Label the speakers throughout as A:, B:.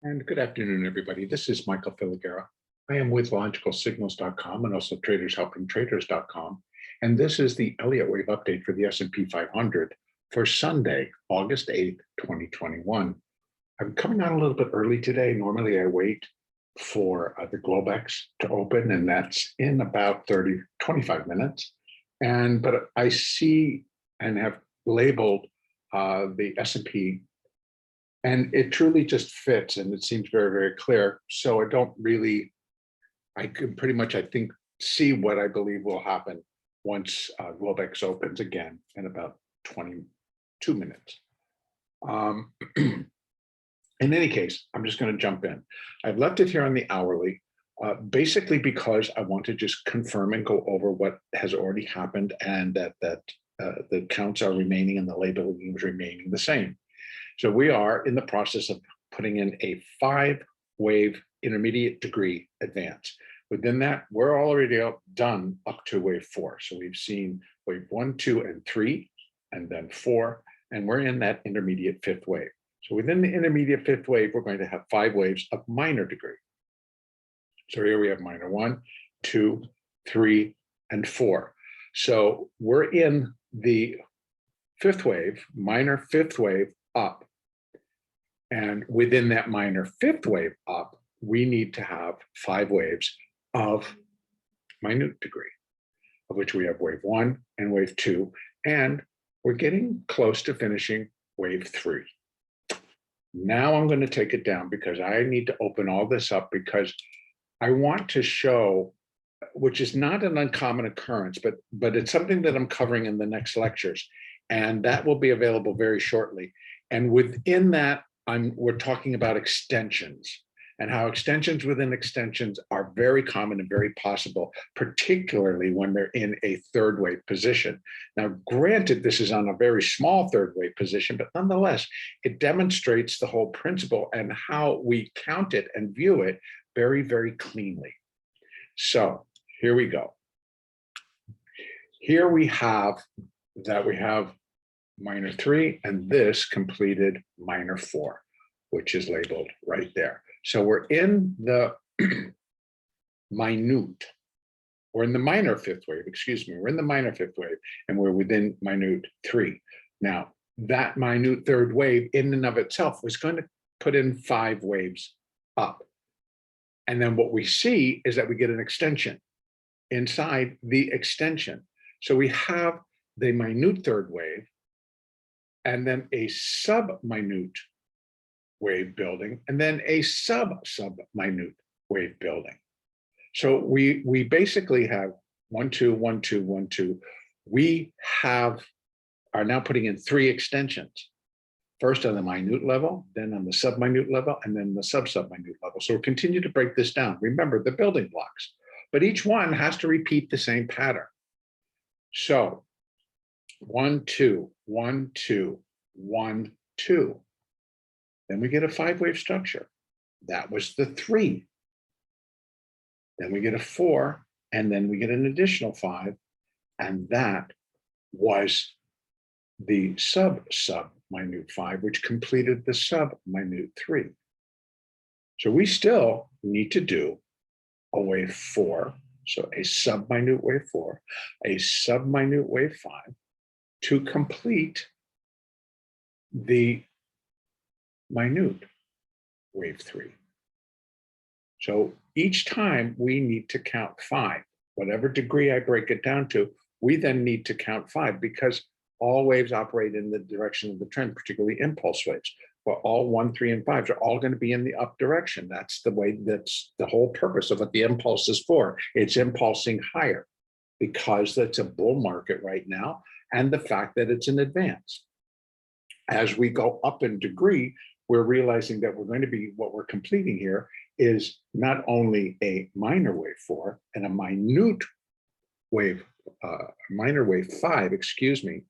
A: And good afternoon, everybody. This is Michael Filighera. I am with logicalsignals.com and also tradershelpingtraders.com. And this is the Elliott wave update for the S&P 500 for Sunday, August 8th, 2021. I'm coming on a little bit early today. Normally I wait for the Globex to open, and that's in about 25 minutes. But I see and have labeled the S&P, and it truly just fits, and it seems very, very clear. So I could pretty much, I think, see what I believe will happen once Globex opens again in about 22 minutes. In any case, I'm just going to jump in. I've left it here on the hourly, basically because I want to just confirm and go over what has already happened, and that the counts are remaining and the labeling is remaining the same. So we are in the process of putting in a 5-wave intermediate degree advance. Within that, we're already done up to wave 4. So we've seen wave 1, 2, and 3, and then 4, and we're in that intermediate 5th wave. So within the intermediate 5th wave, we're going to have 5 waves of minor degree. So here we have minor 1, 2, 3, and 4. So we're in the 5th wave, minor 5th wave up. And within that minor 5th wave up, we need to have 5 waves of minute degree, of which we have wave 1 and wave 2. And we're getting close to finishing wave 3. Now I'm going to take it down because I need to open all this up, because I want to show, which is not an uncommon occurrence, but it's something that I'm covering in the next lectures, and that will be available very shortly. And within that, we're talking about extensions, and how extensions within extensions are very common and very possible, particularly when they're in a 3rd wave position. Now, granted, this is on a very small 3rd wave position, but nonetheless, it demonstrates the whole principle and how we count it and view it very, very cleanly. So here we go. Here we have minor 3, and this completed minor 4, which is labeled right there. So we're in the minute, or in the minor 5th wave, excuse me, we're in the minor 5th wave, and we're within minute 3. Now, that minute 3rd wave in and of itself was going to put in 5 waves up. And then what we see is that we get an extension inside the extension. So we have the minute 3rd wave, and then a sub-minute wave building, and then a sub-minute wave building. So we basically have 1, 2, 1, 2, 1, 2. We are now putting in 3 extensions. First on the minute level, then on the sub-minute level, and then the sub-minute level. So we'll continue to break this down. Remember the building blocks, but each one has to repeat the same pattern. So 1, 2, 1, 2, 1, 2. Then we get a 5-wave structure. That was the 3. Then we get a 4, and then we get an additional 5, and that was the sub-minute 5, which completed the sub-minute 3. So we still need to do a wave 4, so a sub-minute wave 4, a sub-minute wave 5, to complete the minute wave 3. So each time we need to count 5. Whatever degree I break it down to, we then need to count 5, because all waves operate in the direction of the trend, particularly impulse waves. But all 1, 3, and 5s are all going to be in the up direction. That's the way, that's the whole purpose of what the impulse is for. It's impulsing higher because that's a bull market right now, and the fact that it's an advance. As we go up in degree, we're realizing that we're going to be, what we're completing here is not only a minor wave 4 and a minute wave, minor wave 5, excuse me,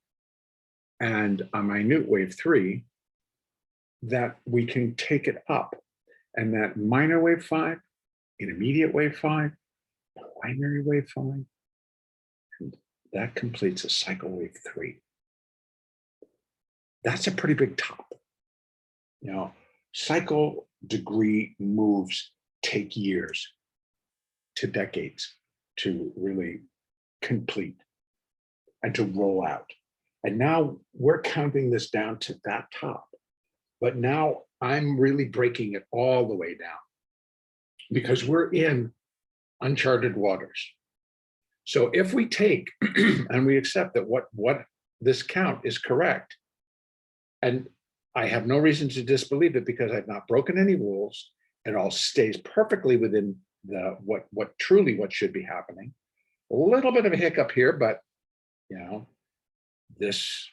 A: and a minute wave 3, that we can take it up. And that minor wave 5, intermediate wave 5, primary wave 5, and that completes a cycle wave 3. That's a pretty big top. You know, cycle degree moves take years to decades to really complete and to roll out. And now we're counting this down to that top. But now I'm really breaking it all the way down because we're in uncharted waters. So if we take and we accept that what this count is correct, and I have no reason to disbelieve it because I've not broken any rules, it all stays perfectly within the what should be happening. A little bit of a hiccup here, but this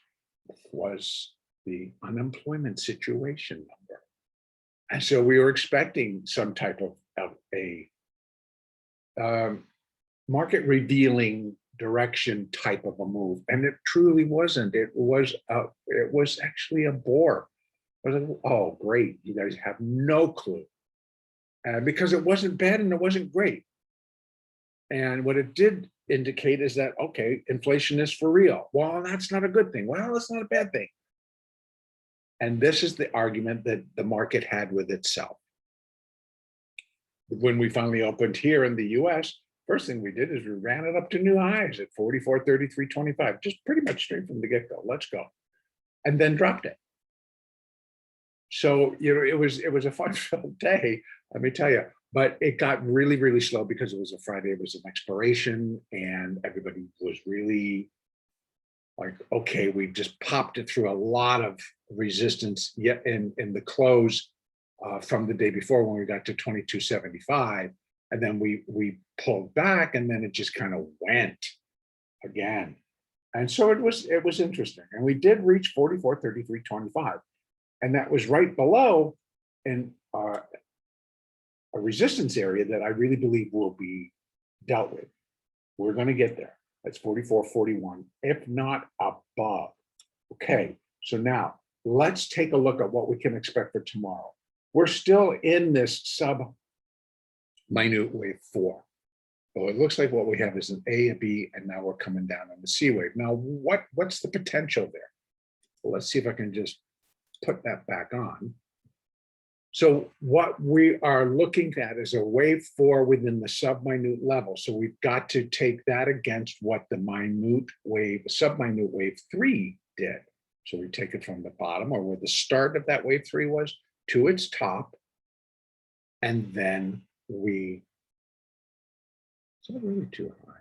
A: was the unemployment situation number. And so we were expecting some type of a market revealing direction type of a move, and it truly wasn't. It was actually a bore. I was like, oh, great! You guys have no clue, because it wasn't bad and it wasn't great. And what it did indicate is that, okay, inflation is for real. Well, that's not a good thing. Well, that's not a bad thing. And this is the argument that the market had with itself. When we finally opened here in the US, first thing we did is we ran it up to new highs at 44, 33, 25, just pretty much straight from the get-go. Let's go. And then dropped it. So, it was a fun-filled day, let me tell you. But it got really, really slow because it was a Friday, it was an expiration, and everybody was really like, okay, we just popped it through a lot of resistance yet in the close from the day before when we got to 22.75. And then we pulled back, and then it just kind of went again. And so it was interesting. And we did reach 44, 33, 25. And that was right below in a resistance area that I really believe will be dealt with. We're going to get there. That's 44.41, if not above. Okay, so now let's take a look at what we can expect for tomorrow. We're still in this sub-minute wave 4. So it looks like what we have is an A, a B, and now we're coming down on the C wave. Now, what's the potential there? Well, let's see if I can just put that back on. So what we are looking at is a wave 4 within the sub-minute level. So we've got to take that against what the sub-minute wave 3 did. So we take it from the bottom, or where the start of that wave 3 was, to its top. And then is that really too high?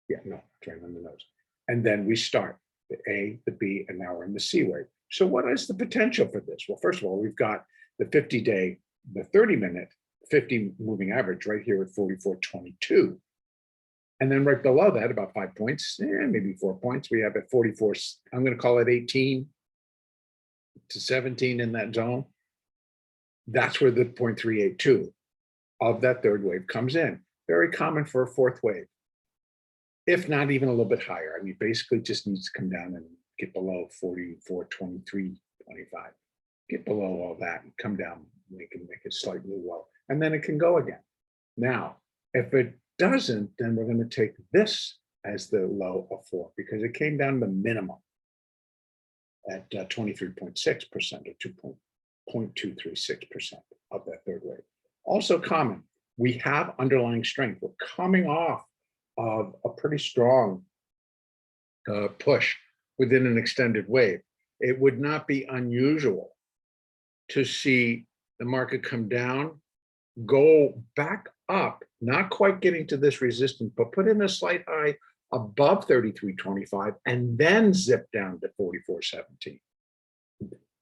A: Yeah, no, turn on the nose. And then we start the A, the B, and now we're in the C wave. So what is the potential for this? Well, first of all, we've got the 50-day, the 30-minute 50 moving average right here at 44.22. And then right below that, about 5 points, maybe 4 points, we have at 44, I'm going to call it 18 to 17 in that zone. That's where the 0.382 of that third wave comes in. Very common for a fourth wave, if not even a little bit higher. I mean, basically just needs to come down and get below 44.23, 25. Get below all that and come down, make it slightly low, and then it can go again. Now, if it doesn't, then we're going to take this as the low of 4 because it came down to minimum at 23.6% or 2.236% of that third wave. Also common, we have underlying strength. We're coming off of a pretty strong push within an extended wave. It would not be unusual to see the market come down, go back up, not quite getting to this resistance, but put in a slight high above 33.25 and then zip down to 44.17.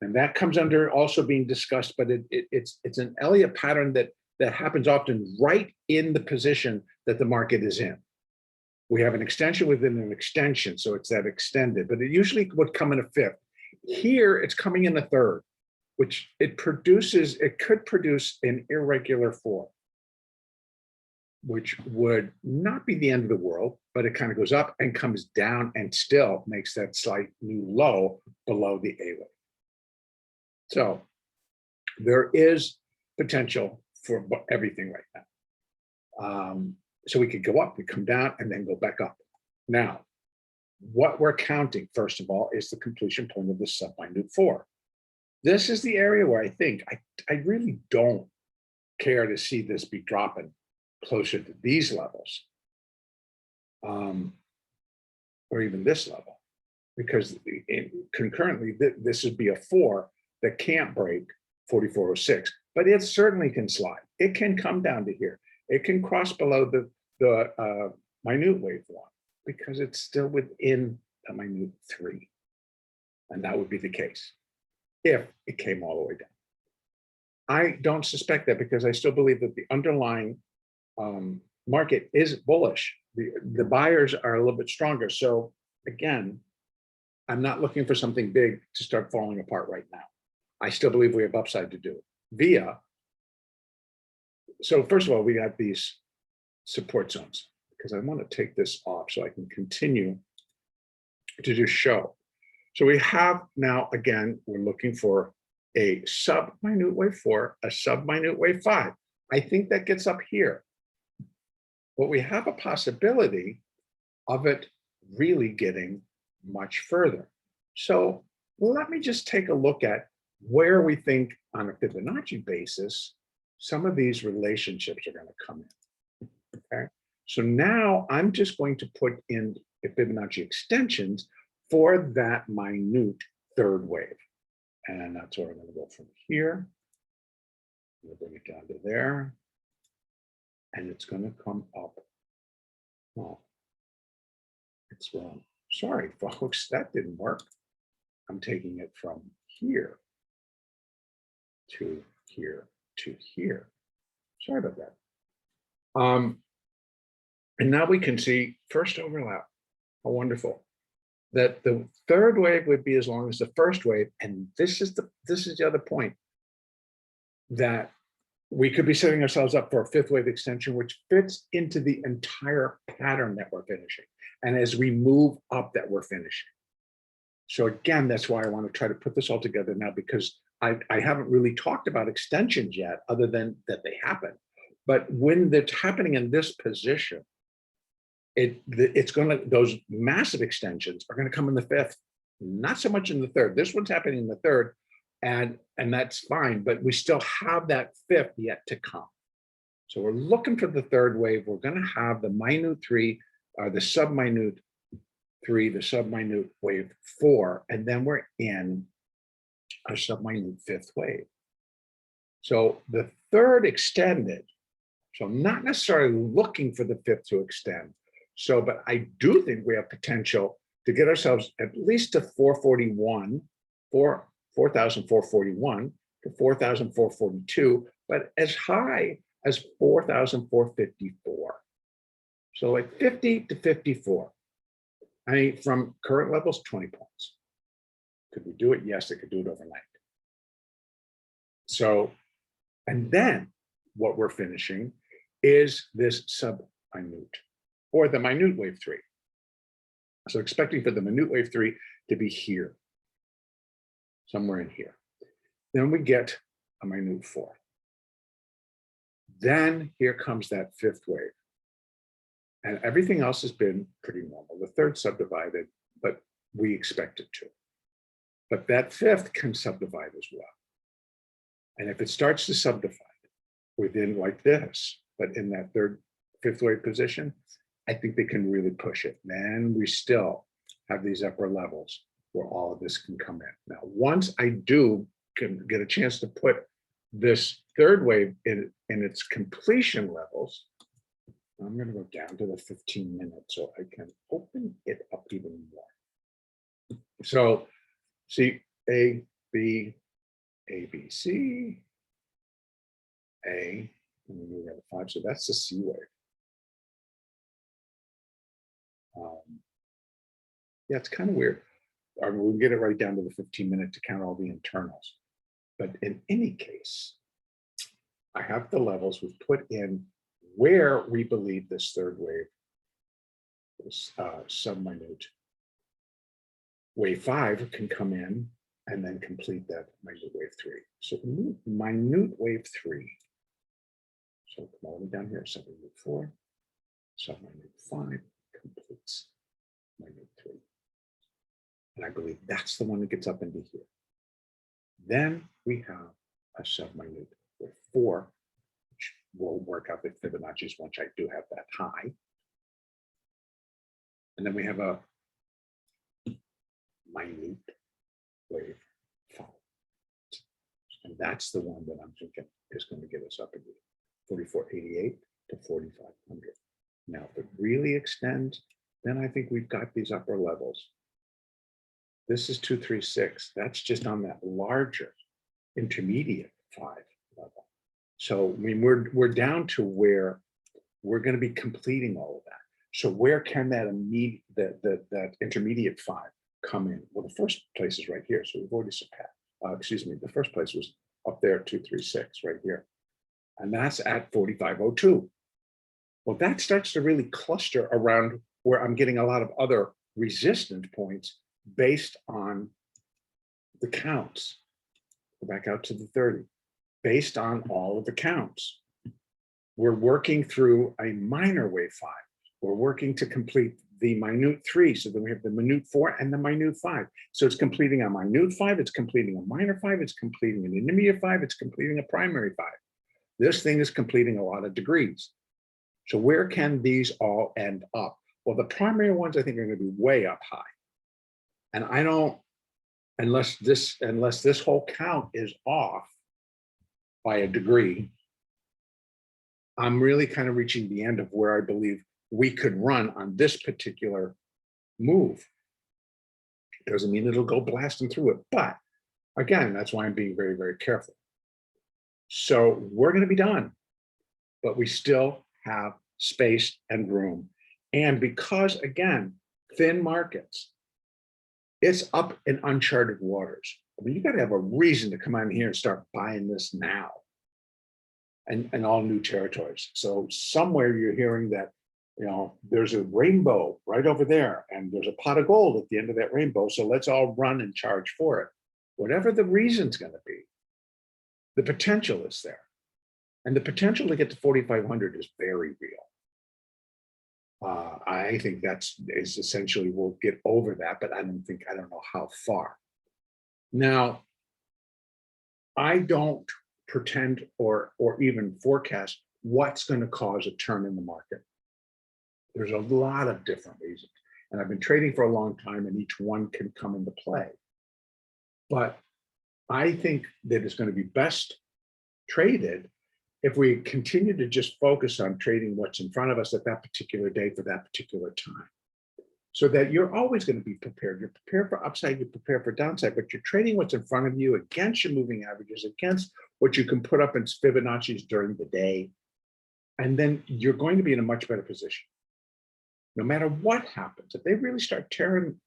A: And that comes under also being discussed, but it's an Elliott pattern that happens often right in the position that the market is in. We have an extension within an extension, so it's that extended, but it usually would come in a fifth. Here, it's coming in a third, which it could produce an irregular form, which would not be the end of the world, but it kind of goes up and comes down and still makes that slight new low below the A wave. So there is potential for everything right now. So we could go up, we come down, and then go back up. Now, what we're counting, first of all, is the completion point of the sub-minute 4. This is the area where I think I really don't care to see this be dropping closer to these levels. Or even this level, because concurrently, this would be a 4 that can't break 4406, but it certainly can slide. It can come down to here. It can cross below the minute wave 1 because it's still within the minute 3. And that would be the case if it came all the way down. I don't suspect that because I still believe that the underlying market is bullish. The buyers are a little bit stronger. So again, I'm not looking for something big to start falling apart right now. I still believe we have upside to do via. So first of all, we have these support zones because I want to take this off so I can continue to just show. So we have now, again, we're looking for a sub-minute wave 4, a sub-minute wave 5. I think that gets up here. But we have a possibility of it really getting much further. So let me just take a look at where we think on a Fibonacci basis, some of these relationships are going to come in. Okay. So now I'm just going to put in the Fibonacci extensions for that minute third wave. And that's where I'm going to go from here. I'm going to bring it down to there. And it's going to come up. Oh, it's wrong. Sorry, folks, that didn't work. I'm taking it from here to here to here. Sorry about that. And now we can see first overlap. How wonderful. That the third wave would be as long as the first wave. And this is the other point, that we could be setting ourselves up for a fifth wave extension, which fits into the entire pattern that we're finishing. And as we move up, that we're finishing. So again, that's why I want to try to put this all together now, because I haven't really talked about extensions yet, other than that they happen. But when it's happening in this position, it's going to, those massive extensions are going to come in the fifth, not so much in the third. This one's happening in the third, and that's fine, but we still have that fifth yet to come. So we're looking for the third wave. We're going to have the minute 3, the sub-minute 3, the sub-minute wave 4, and then we're in a sub-minute fifth wave. So the third extended, so not necessarily looking for the fifth to extend. So, but I do think we have potential to get ourselves at least to 441, 4,441 to 4,442, but as high as 4,454. So like 50 to 54. I mean, from current levels, 20 points. Could we do it? Yes, it could do it overnight. So, and then what we're finishing is this sub-minute, or the minute wave 3. So expecting for the minute wave 3 to be here, somewhere in here. Then we get a minute 4. Then here comes that fifth wave. And everything else has been pretty normal. The third subdivided, but we expect it to. But that fifth can subdivide as well. And if it starts to subdivide within like this, but in that fifth wave position, I think they can really push it. Then we still have these upper levels where all of this can come in. Now, once I can get a chance to put this third wave in its completion levels, I'm going to go down to the 15 minutes so I can open it up even more. So see, A, B, C, A, and then we got a 5. So that's the C wave. Yeah, it's kind of weird. We'll get it right down to the 15-minute to count all the internals. But in any case, I have the levels we've put in where we believe this third wave, this sub-minute wave 5 can come in and then complete that minute wave 3. So minute wave 3. So come all the way down here, sub-minute 4, sub-minute 5 completes minute 3. And I believe that's the one that gets up into here. Then we have a subminute with 4, which will work out the Fibonacci's once I do have that high. And then we have a minute wave 5. And that's the one that I'm thinking is going to get us up into 4488 to 4500. Now, if it really extends, then I think we've got these upper levels. This is 236. That's just on that larger intermediate 5 level. So I mean, we're down to where we're going to be completing all of that. So where can that that intermediate 5 come in? Well, the first place is right here. So we've already surpassed. Excuse me. The first place was up there, 236, right here, and that's at 4502. Well, that starts to really cluster around where I'm getting a lot of other resistance points based on the counts. Go back out to the 30, based on all of the counts. We're working through a minor wave 5. We're working to complete the minute 3. So then we have the minute 4 and the minute 5. So it's completing a minute 5, it's completing a minor 5, it's completing an intermediate 5, it's completing a primary 5. This thing is completing a lot of degrees. So where can these all end up? Well, the primary ones I think are going to be way up high. And I don't, unless this whole count is off by a degree, I'm really kind of reaching the end of where I believe we could run on this particular move. Doesn't mean it'll go blasting through it, but again, that's why I'm being very, very careful. So we're going to be done, but we still have space and room. And because, again, thin markets, it's up in uncharted waters. I mean, you got to have a reason to come on here and start buying this now and all new territories. So somewhere you're hearing that, you know, there's a rainbow right over there and there's a pot of gold at the end of that rainbow. So let's all run and charge for it. Whatever the reason's going to be, the potential is there. And the potential to get to 4,500 is very real. I think is essentially we'll get over that, but I don't know how far. Now, I don't pretend or even forecast what's going to cause a turn in the market. There's a lot of different reasons. And I've been trading for a long time and each one can come into play. But I think that it's going to be best traded if we continue to just focus on trading what's in front of us at that particular day for that particular time. So that you're always going to be prepared. You're prepared for upside, you're prepared for downside, but you're trading what's in front of you against your moving averages, against what you can put up in Fibonacci's during the day. And then you're going to be in a much better position. No matter what happens, if they really start tearing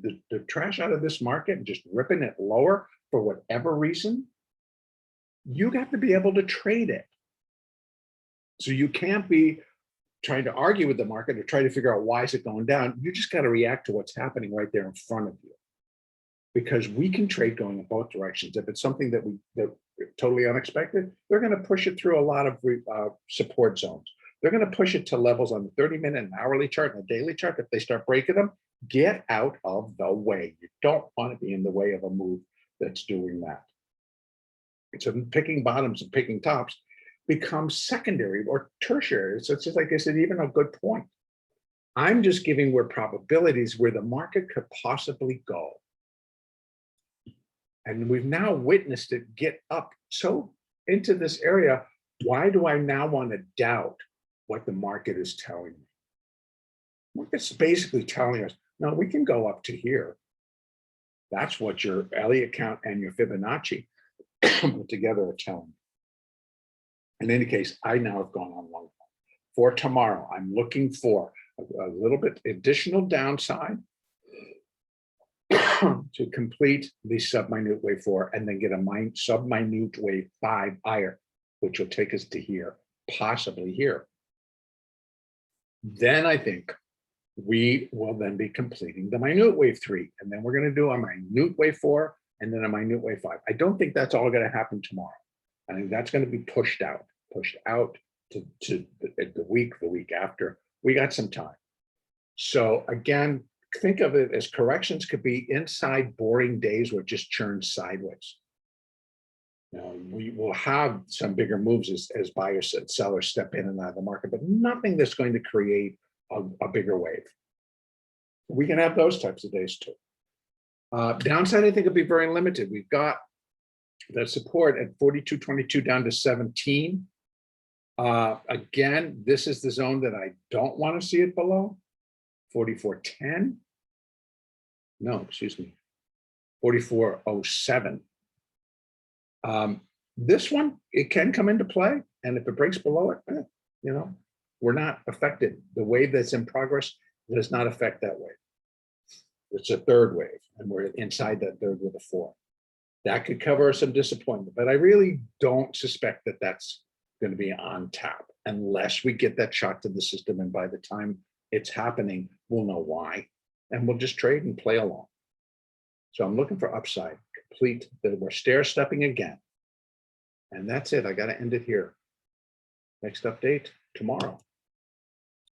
A: the trash out of this market and just ripping it lower for whatever reason, you got to be able to trade it. So you can't be trying to argue with the market or try to figure out why is it going down. You just got to react to what's happening right there in front of you. Because we can trade going in both directions. If it's something that totally unexpected, they're going to push it through a lot of support zones. They're going to push it to levels on the 30-minute and hourly chart and the daily chart. If they start breaking them, get out of the way. You don't want to be in the way of a move that's doing that. So picking bottoms and picking tops becomes secondary or tertiary. So it's just like I said, even a good point. I'm just giving where probabilities where the market could possibly go. And we've now witnessed it get up so into this area. Why do I now want to doubt what the market is telling me? Market's basically telling us, no, we can go up to here. That's what your Elliott count and your Fibonacci put together are telling me. In any case, I now have gone on long. For tomorrow, I'm looking for a little bit additional downside to complete the subminute wave 4 and then get a subminute wave 5 higher, which will take us to here, possibly here. Then I think we will then be completing the minute wave 3, and then we're going to do a minute wave 4 and then a minute wave 5. I don't think that's all going to happen tomorrow. I think that's going to be pushed out to the week after. We got some time. So again, think of it as corrections could be inside boring days where it just churns sideways. We will have some bigger moves as buyers and sellers step in and out of the market, but nothing that's going to create a bigger wave. We can have those types of days too. Downside, I think, will be very limited. We've got the support at 42.22 down to 17. Again, this is the zone that I don't want to see it below. 44.10. No, excuse me. 44.07. This one, it can come into play, and if it breaks below it, we're not affected. The wave that's in progress does not affect that wave. It's a third wave, and we're inside that third with a 4. That could cover some disappointment, but I really don't suspect that that's going to be on tap unless we get that shock to the system, and by the time it's happening, we'll know why, and we'll just trade and play along. So I'm looking for upside, complete, that we're stair-stepping again. And that's it. I got to end it here. Next update tomorrow.